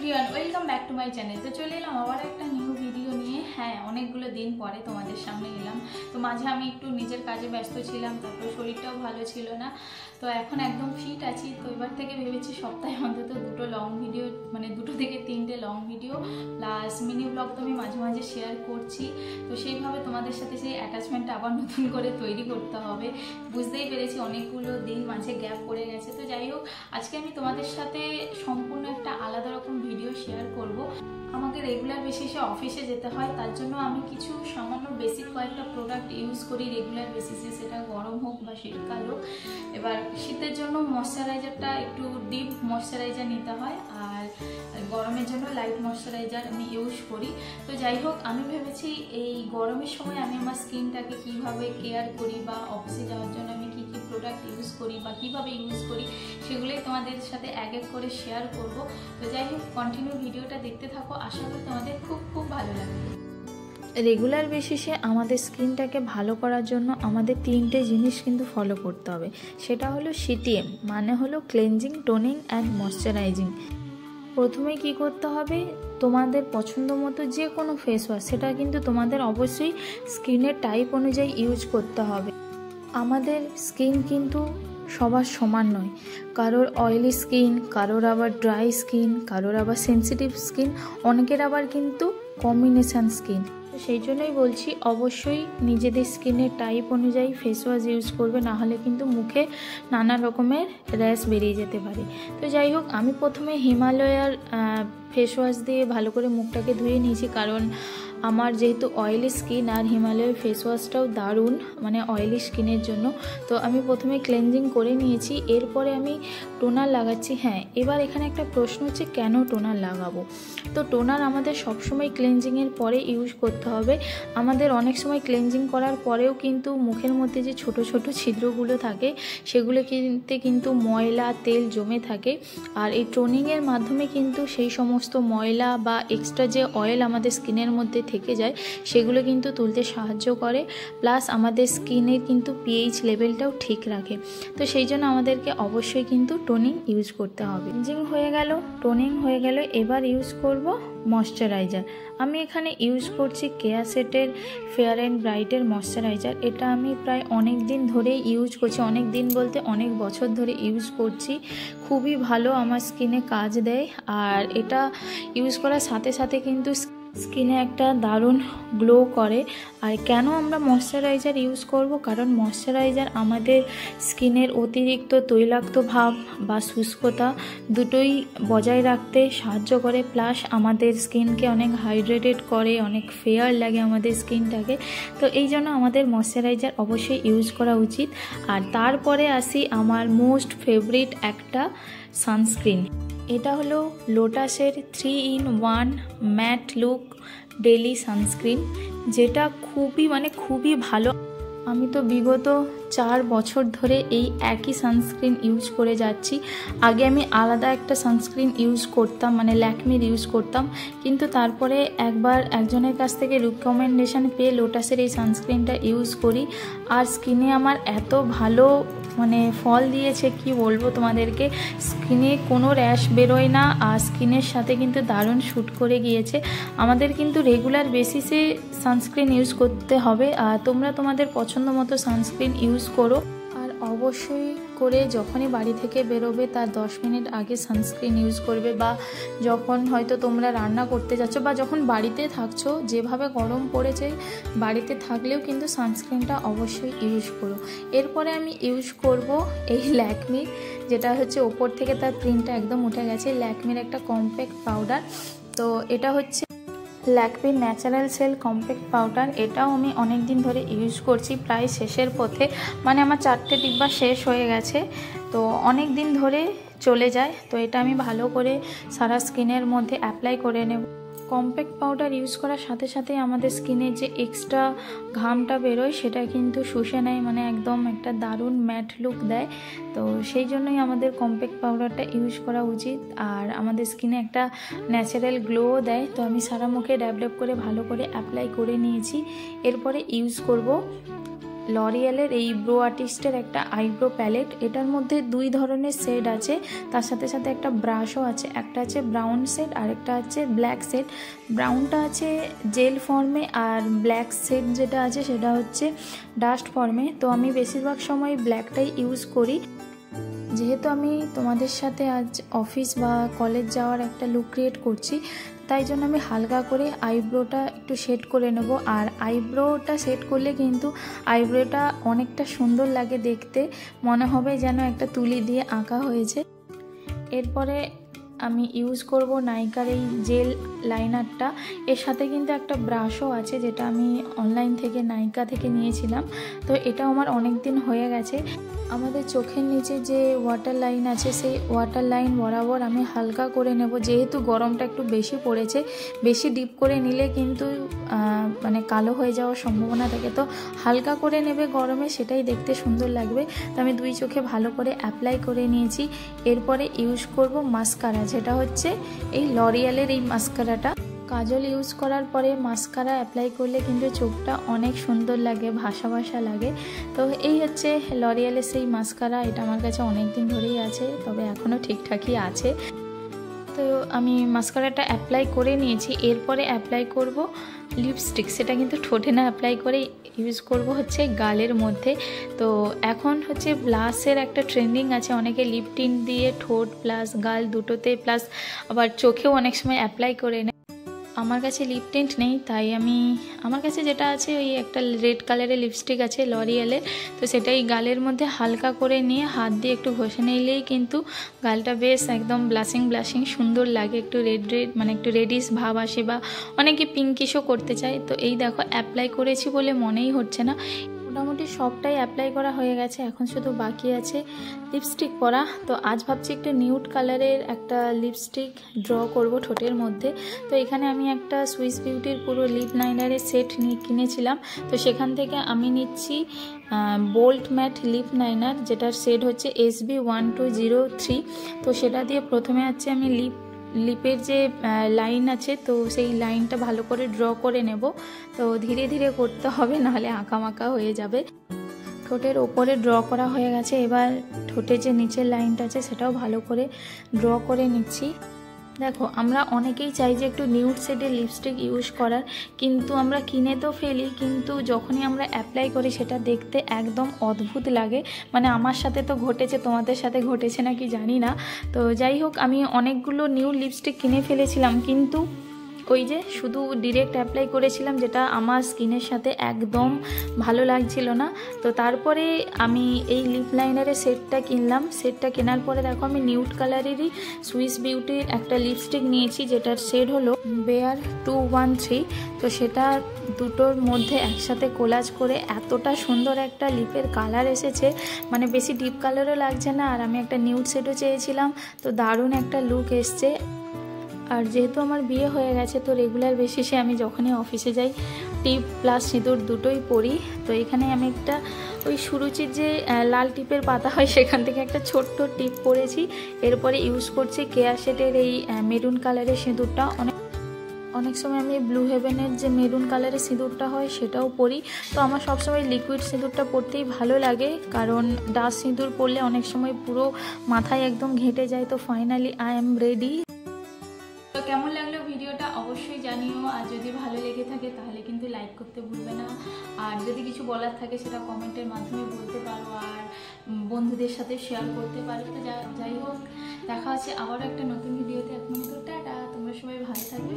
Everyone, welcome back to my channel. তো চলে এলাম আবার একটা নিউ ভিডিও নিয়ে। হ্যাঁ, অনেকগুলো দিন পরে তোমাদের সামনে এলাম। তো মাঝে আমি একটু নিজের কাজে ব্যস্ত ছিলাম, তারপর শরীরটাও ভালো ছিল না। তো এখন একদম ফিট আছি। তো এবার থেকে ভেবেছি সপ্তাহে অন্তত দুটো লং ভিডিও, মানে 2 থেকে 3টে long video plus mini blog তো আমি মাঝে মাঝে শেয়ার করছি। তো সেইভাবে তোমাদের সাথে সেই অ্যাটাচমেন্টটা আবার নতুন করে তৈরি করতে হবে। বুঝতেই পেরেছি অনেকগুলো দিন মাঝে গ্যাপ পড়ে গেছে। তো যাই হোক, আজকে আমি তোমাদের সাথে সম্পূর্ণ একটা আলাদা রকম ভিডিও শেয়ার করব। আমাকে রেগুলার বেসিসে অফিসে যেতে হয়, তার জন্য আমি কিছু সামান্য বেসিক কয়েকটা প্রোডাক্ট ইউজ করি রেগুলার বেসিসে, সেটা গরম হোক বা শীতকাল হোক। এবার শীতের জন্য ময়শ্চারাইজারটা একটু ডিপ ময়শ্চারাইজার নিতে হয়, আর গরমের জন্য লাইট ময়শ্চারাইজার আমি ইউজ করি। তো যাই হোক, আমি ভেবেছি এই গরমের সময় আমি আমার স্কিনটাকে কিভাবে কেয়ার করি বা অফিসে যাওয়ার জন্য আমি কি কি প্রোডাক্ট ইউজ করি বা কিভাবে ইউজ করি সেগুলোই তোমাদের সাথে এক এক করে শেয়ার করব। তো যাই হোক, কন্টিনিউ ভিডিওটা দেখতে থাকো, আশা করি তোমাদের খুব খুব ভালো লাগবে। রেগুলার বেসিসে আমাদের স্কিনটাকে ভালো করার জন্য আমাদের 3টে জিনিস কিন্তু ফলো করতে হবে। সেটা হলো সিটিএম, মানে হলো ক্লেনজিং, টোনিং অ্যান্ড ময়শ্চারাইজিং। প্রথমে কি করতে হবে, তোমাদের পছন্দ মতো যে কোনো ফেস ওয়াশ, সেটা কিন্তু তোমাদের অবশ্যই স্কিনের টাইপ অনুযায়ী ইউজ করতে হবে। আমাদের স্কিন কিন্তু সবার সমান নয়, কারোর অয়েলি স্কিন, কারোর আবার ড্রাই স্কিন, কারোর আবার সেন্সিটিভ স্কিন, অনেকের আবার কিন্তু কম্বিনেশান স্কিন। তো সেই জন্যই বলছি অবশ্যই নিজেদের স্কিনের টাইপ অনুযায়ী ফেস ওয়াশ ইউজ করবে, নাহলে কিন্তু মুখে নানা রকমের র্যাশ বেরিয়ে যেতে পারে। তো যাই হোক, আমি প্রথমে হিমালয়ার ফেস ওয়াশ দিয়ে ভালো করে মুখটাকে ধুয়ে নিয়েছি, কারণ আমার যেহেতু অয়েলি স্কিন আর হিমালয়ের ফেস ওয়াশটাও দারুণ, মানে অয়েলি স্কিনের জন্য। তো আমি প্রথমে ক্লেনজিং করে নিয়েছি, এরপরে আমি টোনার লাগাচ্ছি। হ্যাঁ, এবার এখানে একটা প্রশ্ন হচ্ছে কেন টোনার লাগাবো। তো টোনার আমাদের সবসময় ক্লেনজিংয়ের পরে ইউজ করতে হবে। আমাদের অনেক সময় ক্লেনজিং করার পরেও কিন্তু মুখের মধ্যে যে ছোট ছোট ছিদ্রগুলো থাকে সেগুলো কিন্তু ময়লা তেল জমে থাকে, আর এই টোনিংয়ের মাধ্যমে কিন্তু সেই সমস্ত ময়লা বা এক্সট্রা যে অয়েল আমাদের স্কিনের মধ্যে থেকে যায় সেগুলো কিন্তু তুলতে সাহায্য করে, প্লাস আমাদের স্কিনের কিন্তু পিএইচ লেভেলটাও ঠিক রাখে। তো সেই জন্য আমাদেরকে অবশ্যই কিন্তু টোনিং ইউজ করতে হবে। ক্লিনজিং হয়ে গেল, টোনিং হয়ে গেল, এবার ইউজ করব ময়শ্চারাইজার। আমি এখানে ইউজ করছি কেয়াসেটের ফেয়ার অ্যান্ড ব্রাইটের ময়শ্চারাইজার। এটা আমি প্রায় অনেক দিন ধরে ইউজ করছি, অনেক দিন বলতে অনেক বছর ধরে ইউজ করছি। খুবই ভালো আমার স্কিনে কাজ দেয়, আর এটা ইউজ করার সাথে সাথে কিন্তু স্কিনে একটা দারুণ গ্লো করে। আর কেন আমরা ময়শ্চারাইজার ইউজ করব, কারণ ময়শ্চারাইজার আমাদের স্কিনের অতিরিক্ত তৈলাক্ত ভাব বা শুষ্কতা দুটোই বজায় রাখতে সাহায্য করে, প্লাস আমাদের স্কিনকে অনেক হাইড্রেটেড করে, অনেক ফেয়ার লাগে আমাদের স্কিনটাকে। তো এই জন্য আমাদের ময়শ্চারাইজার অবশ্যই ইউজ করা উচিত। আর তারপরে আসি আমার মোস্ট ফেভারিট একটা সানস্ক্রিন। এটা হলো লোটাসের 3-in-1 matte look daily sunscreen, যেটা খুবই ভালো। আমি তো বিগত 4 বছর ধরে এই একই সানস্ক্রিন ইউজ করে যাচ্ছি। আগে আমি আলাদা একটা সানস্ক্রিন ইউজ করতাম, মানে ল্যাকমির ইউজ করতাম, কিন্তু তারপরে একবার একজনের কাছ থেকে রিকমেন্ডেশন পেয়ে লোটাসের এই সানস্ক্রিনটা ইউজ করি, আর স্কিনে আমার এত ভালো ফল দিয়েছে কি বলবো তোমাদেরকে। স্কিনে কোনো র্যাশ বেরোয় না, আর স্কিনের সাথে কিন্তু দারুণ শ্যুট করে গিয়েছে। আমাদের কিন্তু রেগুলার বেসিসে সানস্ক্রিন ইউজ করতে হবে, আর তোমরা তোমাদের পছন্দ মতো সানস্ক্রিন ইউজ করো। আর অবশ্যই করে যখনই বাড়ি থেকে বেরোবে তার 10 মিনিট আগে সানস্ক্রিন ইউজ করবে, বা যখন হয়তো তোমরা রান্না করতে যাচ্ছ বা যখন বাড়িতে থাকছো, যেভাবে গরম পড়েছে বাড়িতে থাকলেও কিন্তু সানস্ক্রিনটা অবশ্যই ইউজ করো। এরপরে আমি ইউজ করব এই ল্যাকমির, যেটা হচ্ছে ওপর থেকে তার প্রিন্টটা একদম উঠে গেছে, ল্যাকমির একটা কম্প্যাক্ট পাউডার। তো এটা হচ্ছে ল্যাকমির ন্যাচারাল সেল কম্প্যাক্ট পাউডার। এটাও আমি অনেক দিন ধরে ইউজ করছি, প্রায় শেষের পথে, মানে আমার 4টে ডিব্বা শেষ হয়ে গেছে, তো অনেক দিন ধরে চলে যায়। তো এটা আমি ভালো করে সারা স্কিনের মধ্যে অ্যাপ্লাই করে নেব। কম্প্যাক্ট পাউডার ইউজ করার সাথে সাথে আমাদের স্কিনের যে এক্সট্রা ঘামটা বেরোয় সেটা কিন্তু শুষে নেয়, মানে একদম একটা দারুণ ম্যাট লুক দেয়। তো সেই জন্যই আমাদের কম্প্যাক্ট পাউডারটা ইউজ করা উচিত, আর আমাদের স্কিনে একটা ন্যাচারাল গ্লোও দেয়। তো আমি সারা মুখে ড্যাব করে ভালো করে অ্যাপ্লাই করে নিয়েছি। এরপরে ইউজ করব লরিয়ালের এই ব্রো আর্টিস্টের একটা আইব্রো প্যালেট। এটার মধ্যে 2 ধরনের শেড আছে, তার সাথে সাথে একটা ব্রাশও আছে। একটা আছে ব্রাউন শেড আর একটা আছে ব্ল্যাক শেড। ব্রাউনটা আছে জেল ফর্মে আর ব্ল্যাক শেড যেটা আছে সেটা হচ্ছে ডাস্ট ফর্মে। তো আমি বেশিরভাগ সময় ব্ল্যাকটাই ইউজ করি। যেহেতু আমি তোমাদের সাথে আজ অফিস বা কলেজ যাওয়ার একটা লুক ক্রিয়েট করছি, তাই জন্য আমি হালকা করে আইব্রোটা একটু সেট করে নেব। আর আইব্রোটা সেট করলে কিন্তু আইব্রোটা অনেকটা সুন্দর লাগে দেখতে, মনে হবে যেন একটা তুলি দিয়ে আঁকা হয়েছে। এরপরে আমি ইউজ করব নাইকার এই জেল লাইনারটা। এর সাথে কিন্তু একটা ব্রাশও আছে, যেটা আমি অনলাইন থেকে নাইকা থেকে নিয়েছিলাম। তো এটাও আমার অনেক দিন হয়ে গেছে। আমাদের চোখের নিচে যে ওয়াটার লাইন আছে, সেই ওয়াটার লাইন বরাবর আমি হালকা করে নেব। যেহেতু গরমটা একটু বেশি পড়েছে, বেশি ডিপ করে নিলে কিন্তু মানে কালো হয়ে যাওয়ার সম্ভাবনা থাকে। তো হালকা করে নেবে গরমে, সেটাই দেখতে সুন্দর লাগবে। তো আমি 2 চোখে ভালো করে অ্যাপ্লাই করে নিয়েছি। এরপরে ইউজ করব মাস্কারা, যেটা হচ্ছে এই লরিয়ালের এই মাস্কারাটা। কাজল ইউজ করার পরে মাস্কারা অ্যাপ্লাই করলে কিন্তু চোখটা অনেক সুন্দর লাগে, ভাসা ভাসা লাগে। তো এই হচ্ছে লরিয়ালের সেই মাস্কারা। এটা আমার কাছে অনেক দিন ধরেই আছে, তবে এখনও ঠিকঠাকই আছে। তো আমি মাস্কারাটা অ্যাপ্লাই করে নিয়েছি। এরপরে অ্যাপ্লাই করব লিপস্টিক। সেটা কিন্তু ঠোঁটে না অ্যাপ্লাই করে ইউজ করব হচ্ছে গালের মধ্যে। তো এখন হচ্ছে ব্লাশের একটা ট্রেন্ডিং আছে, অনেকে লিপ টিন্ট দিয়ে ঠোঁট প্লাস গাল দুটোতে প্লাস আবার চোখেও অনেক সময় অ্যাপ্লাই করে নেয়। আমার কাছে লিপ টিন্ট নেই, তাই আমার কাছে যেটা আছে ওই একটা রেড কালারের লিপস্টিক আছে লরিয়ালের। তো সেটাই গালের মধ্যে হালকা করে নিয়ে হাত দিয়ে একটু ঘষে নিলেই কিন্তু গালটা বেশ একদম ব্লাশিং সুন্দর লাগে। একটু রেড মানে একটু রেডিশ ভাব আসে, বা অনেকে পিঙ্কিশও করতে চায়। তো এই দেখো অ্যাপ্লাই করেছি বলে মনেই হচ্ছে না। মোটামুটি সবটাই অ্যাপ্লাই করা হয়ে গেছে, এখন শুধু বাকি আছে লিপস্টিক পরা। তো আজ ভাবছি একটু নিউড কালারের একটা লিপস্টিক ড্র করব ঠোঁটের মধ্যে। তো এখানে আমি একটা সুইস বিউটির পুরো লিপ লাইনারের সেট কিনেছিলাম। তো সেখান থেকে আমি নিচ্ছি বোল্ড ম্যাট লিপ লাইনার, যেটার শেড হচ্ছে SB1203। তো সেটা দিয়ে প্রথমে হচ্ছে আমি লিপের যে লাইন আছে, তো সেই লাইনটা ভালো করে ড্র করে নেব। তো ধীরে ধীরে করতে হবে, নাহলে আঁকামাকা হয়ে যাবে। ঠোঁটের ওপরে ড্র করা হয়ে গেছে। এবার ঠোঁটের যে নিচের লাইনটা আছে সেটাও ভালো করে ড্র করে নিচ্ছি। দেখো আমরা অনেকেই চাই যে একটু নিউড শেডের লিপস্টিক ইউজ করার, কিন্তু আমরা কিনে তো ফেলি, কিন্তু যখনই আমরা অ্যাপ্লাই করি সেটা দেখতে একদম অদ্ভুত লাগে। মানে আমার সাথে তো ঘটেছে, তোমাদের সাথে ঘটেছে নাকি জানি না। তো যাই হোক, আমি অনেকগুলো নিউড লিপস্টিক কিনে ফেলেছিলাম, কিন্তু ওই যে শুধু ডিরেক্ট অ্যাপ্লাই করেছিলাম, যেটা আমার স্কিনের সাথে একদম ভালো লাগছিল না। তো তারপরে আমি এই লিপ লাইনারের সেটটা কিনলাম। সেটটা কেনার পরে দেখো আমি নিউড কালারেরই সুইস বিউটির একটা লিপস্টিক নিয়েছি, যেটার শেড হলো বেয়ার 213। তো সেটা দুটোর মধ্যে একসাথে কোলাজ করে এতটা সুন্দর একটা লিপের কালার এসেছে, মানে বেশি ডিপ কালারও লাগছে না। আর আমি একটা নিউড শেডও চেয়েছিলাম, তো দারুণ একটা লুক এসছে। আর যেহেতু আমার বিয়ে হয়ে গেছে, তো রেগুলার বেসিসে আমি যখনই অফিসে যাই টিপ প্লাস সিঁদুর দুটোই পরি। তো এখানে আমি একটা ওই সুরুচির যে লাল টিপের পাতা হয়, সেখান থেকে একটা ছোট্ট টিপ পরেছি। এরপরে ইউজ করছি কেয়ার শেডের এই মেরুন কালারের সিঁদুরটা। অনেক সময় আমি ব্লু হেভেনের যে মেরুন কালারের সিঁদুরটা হয় সেটাও পরি। তো আমার সবসময় লিকুইড সিঁদুরটা পরতেই ভালো লাগে, কারণ ডাস্ট সিঁদুর পরলে অনেক সময় পুরো মাথায় একদম ঘেঁটে যায়। তো ফাইনালি আই এম রেডি। তো কেমন লাগলো ভিডিওটা অবশ্যই জানিও, আর যদি ভালো লেগে থাকে তাহলে কিন্তু লাইক করতে ভুলবে না। আর যদি কিছু বলার থাকে সেটা কমেন্টের মাধ্যমে বলতে পারো, আর বন্ধুদের সাথে শেয়ার করতে পারো। তো যাই হোক, দেখা হচ্ছে আবারও একটা নতুন ভিডিওতে। এখন তো টাটা, তোমরা সবাই ভালো থাকবে।